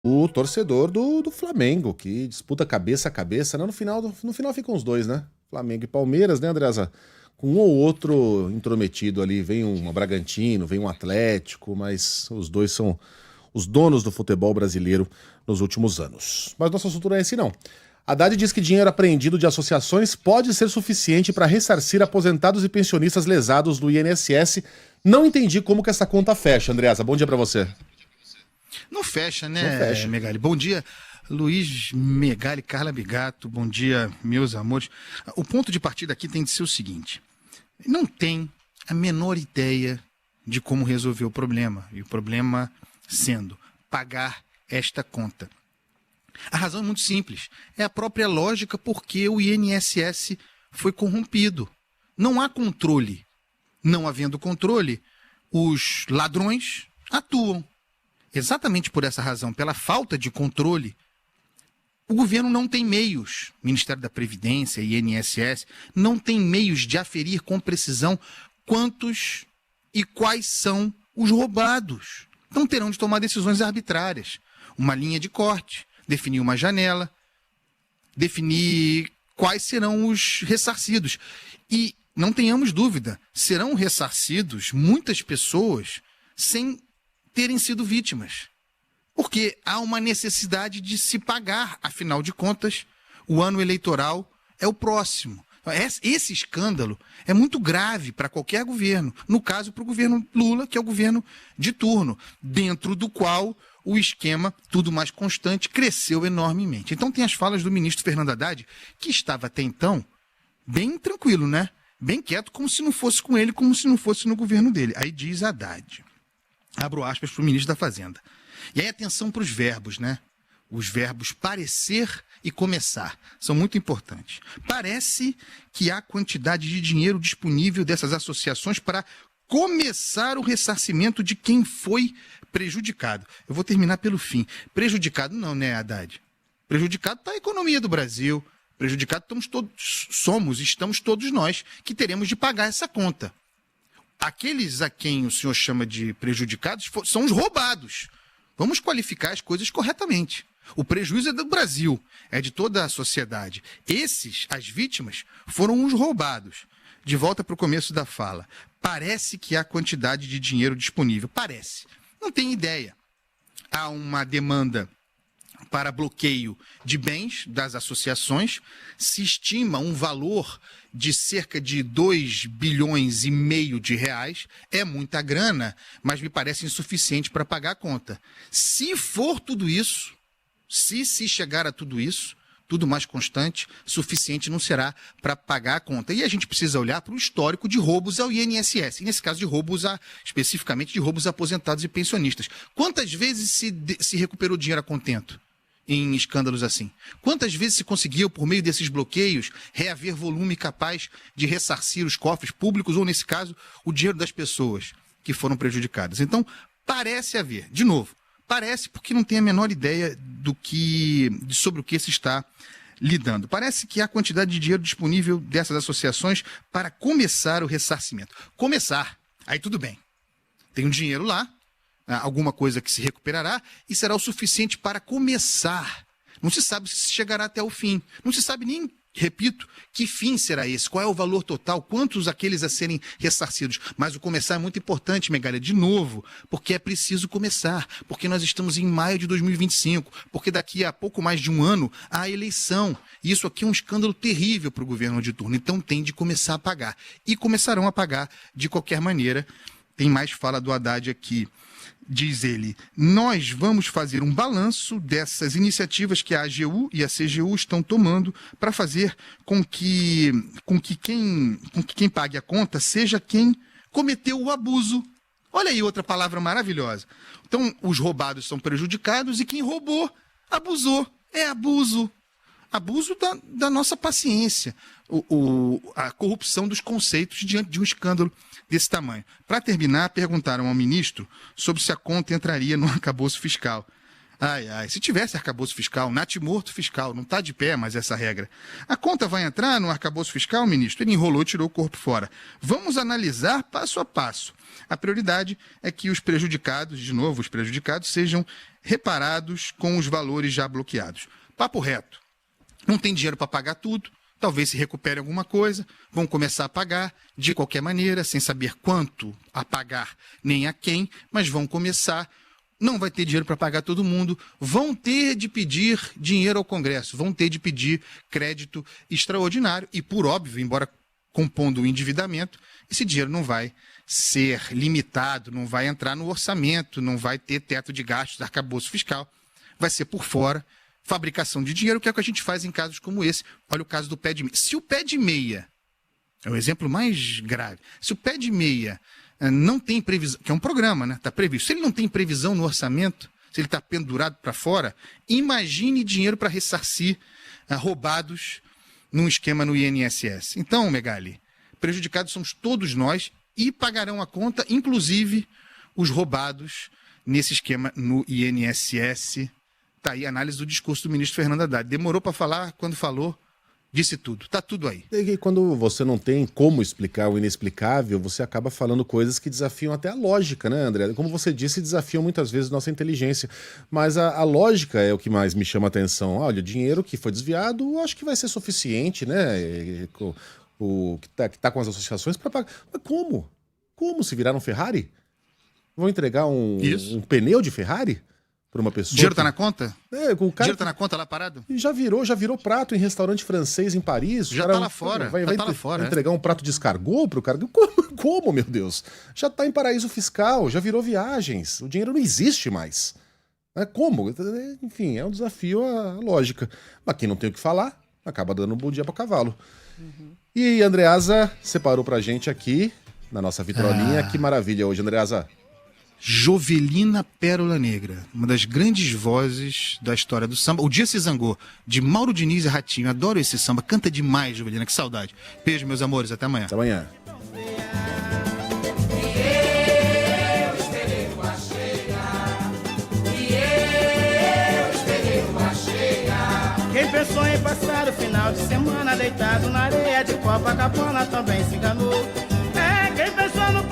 o torcedor do Flamengo, que disputa cabeça a cabeça, né? No final ficam os dois, né? Flamengo e Palmeiras, né, Andreasa? Com um ou outro intrometido ali, vem um Bragantino, vem um Atlético, mas os dois são os donos do futebol brasileiro nos últimos anos. Mas nosso assunto não é esse, não. Haddad diz que dinheiro apreendido de associações pode ser suficiente para ressarcir aposentados e pensionistas lesados do INSS. Não entendi como que essa conta fecha, Andreasa. Bom dia para você. Não fecha, Não né, fecha. Megali? Bom dia, Luiz Megali, Carla Bigato. Bom dia, meus amores. O ponto de partida aqui tem de ser o seguinte: não tem a menor ideia de como resolver o problema. E o problema sendo pagar esta conta. A razão é muito simples. É a própria lógica porque o INSS foi corrompido. Não há controle. Não havendo controle, os ladrões atuam. Exatamente por essa razão, pela falta de controle, o governo não tem meios, Ministério da Previdência e INSS, não tem meios de aferir com precisão quantos e quais são os roubados. Então terão de tomar decisões arbitrárias, uma linha de corte, definir uma janela, definir quais serão os ressarcidos. E não tenhamos dúvida, serão ressarcidos muitas pessoas sem terem sido vítimas. Porque há uma necessidade de se pagar, afinal de contas, o ano eleitoral é o próximo. Esse escândalo é muito grave para qualquer governo. No caso, para o governo Lula, que é o governo de turno, dentro do qual o esquema, tudo mais constante, cresceu enormemente. Então tem as falas do ministro Fernando Haddad, que estava até então bem tranquilo, né? Bem quieto, como se não fosse com ele, como se não fosse no governo dele. Aí diz Haddad, abro aspas para o ministro da Fazenda. E aí atenção para os verbos, né? Os verbos parecer e começar são muito importantes. Parece que há quantidade de dinheiro disponível dessas associações para começar o ressarcimento de quem foi prejudicado. Eu vou terminar pelo fim. Prejudicado não, né, Haddad? Prejudicado está a economia do Brasil. Prejudicado estamos todos nós que teremos de pagar essa conta. Aqueles a quem o senhor chama de prejudicados são os roubados. Vamos qualificar as coisas corretamente. O prejuízo é do Brasil, é de toda a sociedade. Esses, as vítimas, foram os roubados. De volta para o começo da fala. Parece que há quantidade de dinheiro disponível. Parece. Não tem ideia. Há uma demanda para bloqueio de bens das associações. Se estima um valor de cerca de 2,5 bilhões de reais. É muita grana, mas me parece insuficiente para pagar a conta. Se for tudo isso, se chegar a tudo isso, tudo mais constante, suficiente não será para pagar a conta. E a gente precisa olhar para o histórico de roubos ao INSS. E nesse caso de roubos, especificamente de roubos a aposentados e pensionistas. Quantas vezes se recuperou dinheiro a contento em escândalos assim? Quantas vezes se conseguiu, por meio desses bloqueios, reaver volume capaz de ressarcir os cofres públicos ou, nesse caso, o dinheiro das pessoas que foram prejudicadas? Então, parece haver, de novo, parece porque não tem a menor ideia sobre o que se está lidando. Parece que há quantidade de dinheiro disponível dessas associações para começar o ressarcimento. Começar, aí tudo bem. Tem um dinheiro lá, alguma coisa que se recuperará e será o suficiente para começar. Não se sabe se chegará até o fim. Não se sabe nem, repito, que fim será esse, qual é o valor total, quantos aqueles a serem ressarcidos. Mas o começar é muito importante, Megalha, de novo, porque é preciso começar, porque nós estamos em maio de 2025, porque daqui a pouco mais de um ano há a eleição. E isso aqui é um escândalo terrível para o governo de turno. Então tem de começar a pagar. E começarão a pagar de qualquer maneira. Tem mais fala do Haddad aqui. Diz ele, nós vamos fazer um balanço dessas iniciativas que a AGU e a CGU estão tomando para fazer com que quem pague a conta seja quem cometeu o abuso. Olha aí outra palavra maravilhosa. Então, os roubados são prejudicados e quem roubou, abusou. É abuso. Abuso da nossa paciência. A corrupção dos conceitos diante de um escândalo desse tamanho. Para terminar, perguntaram ao ministro sobre se a conta entraria no arcabouço fiscal. Se tivesse arcabouço fiscal, natimorto fiscal, não está de pé mais essa regra. A conta vai entrar no arcabouço fiscal, ministro? Ele enrolou e tirou o corpo fora. Vamos analisar passo a passo. A prioridade é que os prejudicados, de novo, os prejudicados, sejam reparados com os valores já bloqueados. Papo reto. Não tem dinheiro para pagar tudo. Talvez se recupere alguma coisa, vão começar a pagar de qualquer maneira, sem saber quanto a pagar nem a quem, mas vão começar. Não vai ter dinheiro para pagar todo mundo, vão ter de pedir dinheiro ao Congresso, vão ter de pedir crédito extraordinário e, por óbvio, embora compondo o endividamento, esse dinheiro não vai ser limitado, não vai entrar no orçamento, não vai ter teto de gastos, arcabouço fiscal, vai ser por fora. Fabricação de dinheiro, que é o que a gente faz em casos como esse. Olha o caso do pé de meia. Se o pé de meia, é o exemplo mais grave, se o pé de meia não tem previsão, que é um programa, né? Está previsto. Se ele não tem previsão no orçamento, se ele está pendurado para fora, imagine dinheiro para ressarcir roubados num esquema no INSS. Então, Megali, prejudicados somos todos nós e pagarão a conta, inclusive os roubados nesse esquema no INSS. Está aí a análise do discurso do ministro Fernando Haddad. Demorou para falar, quando falou, disse tudo. Está tudo aí. E quando você não tem como explicar o inexplicável, você acaba falando coisas que desafiam até a lógica, né, André? Como você disse, desafiam muitas vezes nossa inteligência. Mas a lógica é o que mais me chama a atenção. Olha, o dinheiro que foi desviado, acho que vai ser suficiente, né? O que tá com as associações para pagar. Mas como? Como se virar um Ferrari? Vão entregar um pneu de Ferrari? Para uma pessoa. Dinheiro tá na conta? O cara dinheiro tá na conta lá parado? Já virou prato em restaurante francês em Paris. Já tá lá fora. Vai lá fora. Entregar um prato de escargot pro cara? Como, meu Deus? Já tá em paraíso fiscal, já virou viagens. O dinheiro não existe mais. Como? Enfim, é um desafio à lógica. Mas quem não tem o que falar, acaba dando um bom dia pro cavalo. Uhum. E Andreasa separou pra gente aqui, na nossa vitrolinha. Que maravilha hoje, Andreasa. Jovelina Pérola Negra, uma das grandes vozes da história do samba. O Dia Se Zangou, de Mauro Diniz e Ratinho. Adoro esse samba, canta demais, Jovelina, que saudade. Beijo, meus amores, até amanhã. Até amanhã. Quem pensou em passar o final de semana deitado na areia de Copacabana também se enganou. Quem pensou no